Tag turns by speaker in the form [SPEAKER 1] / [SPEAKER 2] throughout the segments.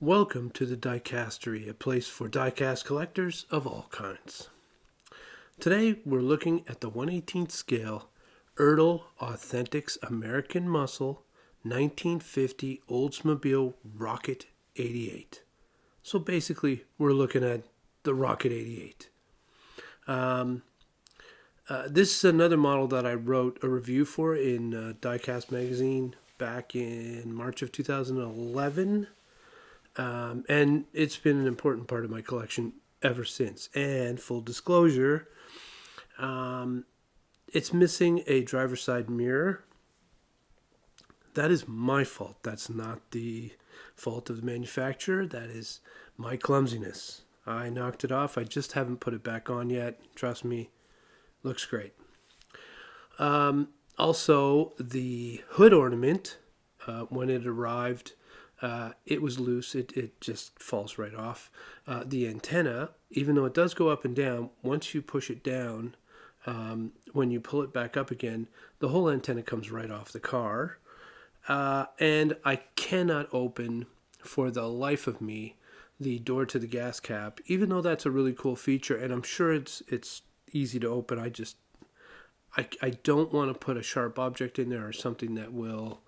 [SPEAKER 1] Welcome to the Diecastery, a place for diecast collectors of all kinds. Today we're looking at the 1/18th scale Ertl Authentics American Muscle 1950 Oldsmobile Rocket 88. So basically we're looking at the Rocket 88. This is another model that I wrote a review for in Diecast magazine back in March of 2011. And it's been an important part of my collection ever since. And full disclosure, it's missing a driver's side mirror. That is my fault. That's not the fault of the manufacturer. That is my clumsiness. I knocked it off. I just haven't put it back on yet. Trust me, looks great. Also, the hood ornament, when it arrived, it was loose. It just falls right off. The antenna, even though it does go up and down, once you push it down, when you pull it back up again, the whole antenna comes right off the car. And I cannot open, for the life of me, the door to the gas cap, even though that's a really cool feature, and I'm sure it's easy to open. I don't want to put a sharp object in there or something that will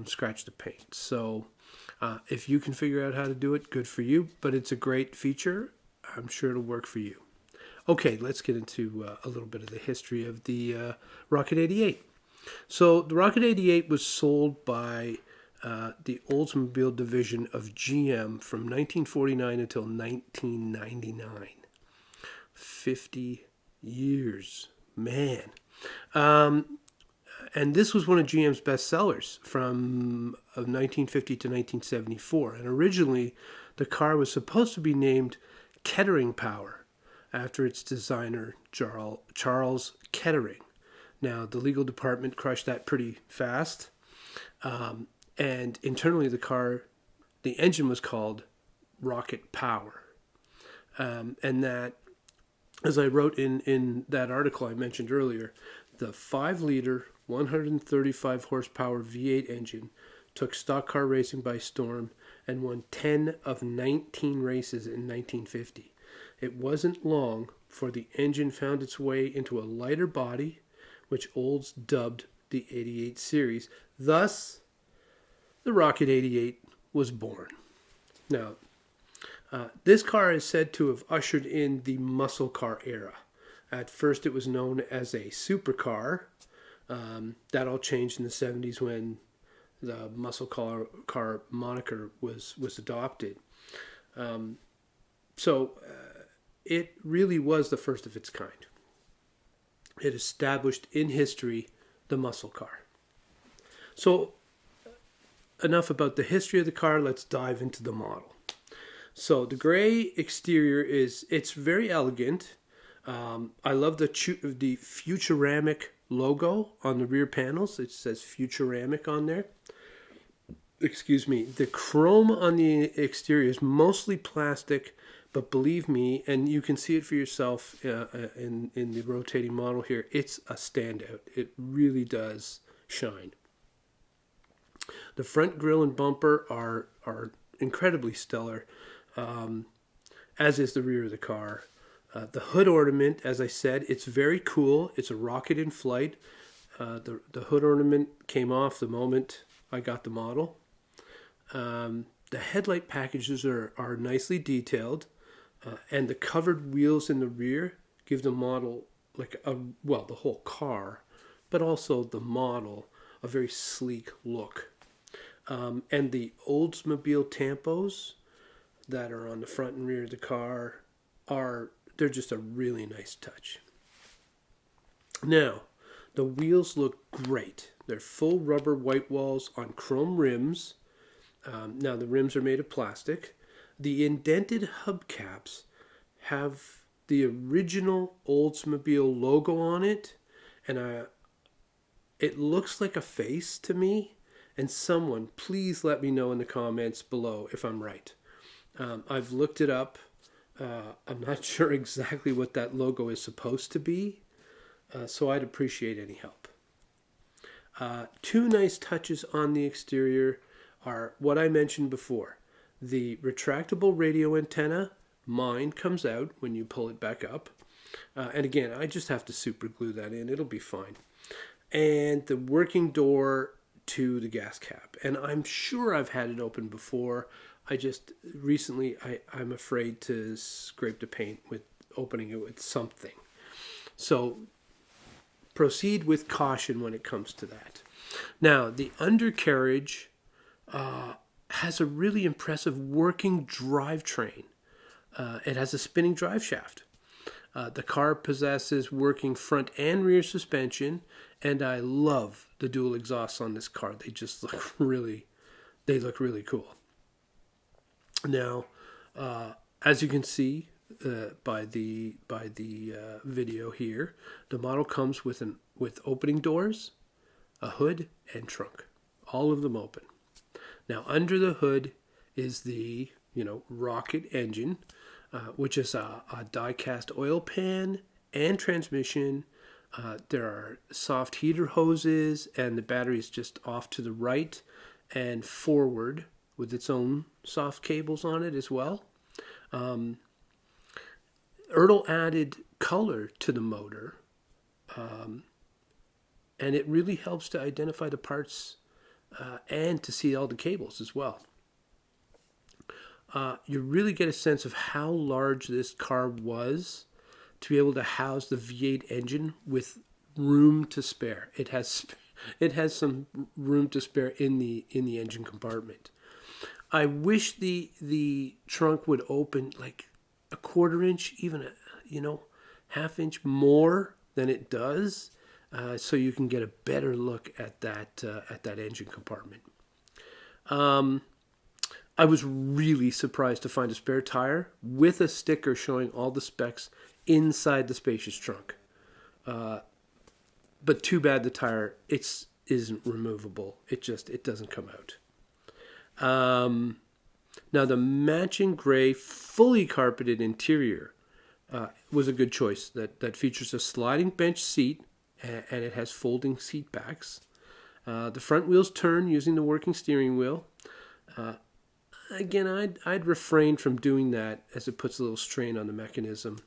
[SPEAKER 1] scratch the paint. So if you can figure out how to do it, good for you. But it's a great feature. I'm sure it'll work for you. Okay, let's get into a little bit of the history of the Rocket 88. So the Rocket 88 was sold by the Oldsmobile division of GM from 1949 until 1999. 50 years. Man. And this was one of GM's best sellers from 1950 to 1974. And originally, the car was supposed to be named Kettering Power after its designer, Charles Kettering. Now, the legal department crushed that pretty fast. And internally, the engine was called Rocket Power. And that, as I wrote in that article I mentioned earlier, the 5-liter, 135 horsepower V8 engine took stock car racing by storm and won 10 of 19 races in 1950. It wasn't long before the engine found its way into a lighter body, which Olds dubbed the 88 series. Thus, the Rocket 88 was born. Now, this car is said to have ushered in the muscle car era. At first, it was known as a supercar. That all changed in the 70s when the muscle car moniker was adopted. So it really was the first of its kind. It established in history the muscle car. So enough about the history of the car. Let's dive into the model. So the gray exterior it's very elegant. I love the Futuramic logo on the rear panels. It says Futuramic on there. Excuse me. The chrome on the exterior is mostly plastic, but believe me, and you can see it for yourself in the rotating model here, it's a standout. It really does shine. The front grille and bumper are incredibly stellar, as is the rear of the car. The hood ornament, as I said, it's very cool. It's a rocket in flight. The hood ornament came off the moment I got the model. The headlight packages are nicely detailed, and the covered wheels in the rear give the model the whole car, but also the model, a very sleek look. And the Oldsmobile tampos that are on the front and rear of the car they're just a really nice touch. Now, the wheels look great. They're full rubber white walls on chrome rims. Now, the rims are made of plastic. The indented hubcaps have the original Oldsmobile logo on it, and it looks like a face to me. And someone, please let me know in the comments below if I'm right. I've looked it up. I'm not sure exactly what that logo is supposed to be, so I'd appreciate any help. Two nice touches on the exterior are what I mentioned before. The retractable radio antenna, mine comes out when you pull it back up. And again, I just have to super glue that in. It'll be fine. And the working door to the gas cap. And I'm sure I've had it open before. I just recently, I'm afraid to scrape the paint with opening it with something. So proceed with caution when it comes to that. Now, the undercarriage has a really impressive working drivetrain. It has a spinning drive shaft. The car possesses working front and rear suspension, and I love the dual exhausts on this car. They just look really cool. Now, as you can see by the video here, the model comes with opening doors, a hood, and trunk. All of them open. Now, under the hood is the rocket engine, which is a die-cast oil pan and transmission. There are soft heater hoses, and the battery is just off to the right and forward with its own soft cables on it as well. Ertl added color to the motor, and it really helps to identify the parts and to see all the cables as well. You really get a sense of how large this car was to be able to house the V8 engine with room to spare. It has some room to spare in the engine compartment. I wish the trunk would open like a quarter inch, even a half inch more than it does, so you can get a better look at that engine compartment. I was really surprised to find a spare tire with a sticker showing all the specs inside the spacious trunk. But too bad the tire isn't removable. It doesn't come out. Now the matching gray, fully carpeted interior was a good choice. That features a sliding bench seat, and it has folding seat backs. The front wheels turn using the working steering wheel. Again, I'd refrain from doing that as it puts a little strain on the mechanism.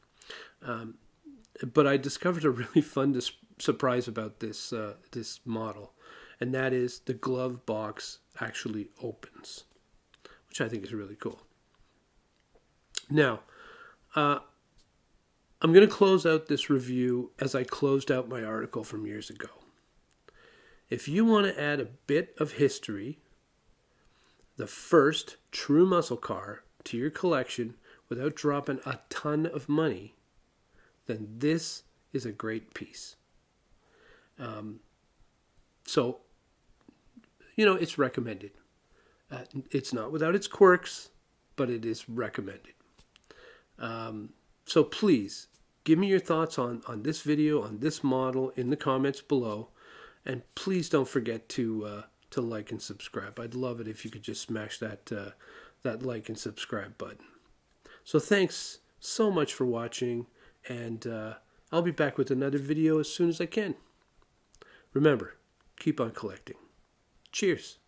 [SPEAKER 1] But I discovered a really fun surprise about this model, and that is the glove box actually opens, which I think is really cool. Now, I'm going to close out this review as I closed out my article from years ago. If you want to add a bit of history, the first true muscle car, to your collection without dropping a ton of money, then this is a great piece. So, it's recommended. It's not without its quirks, but it is recommended. So please, give me your thoughts on this video, on this model, in the comments below. And please don't forget to like and subscribe. I'd love it if you could just smash that like and subscribe button. So thanks so much for watching, and I'll be back with another video as soon as I can. Remember, keep on collecting. Cheers.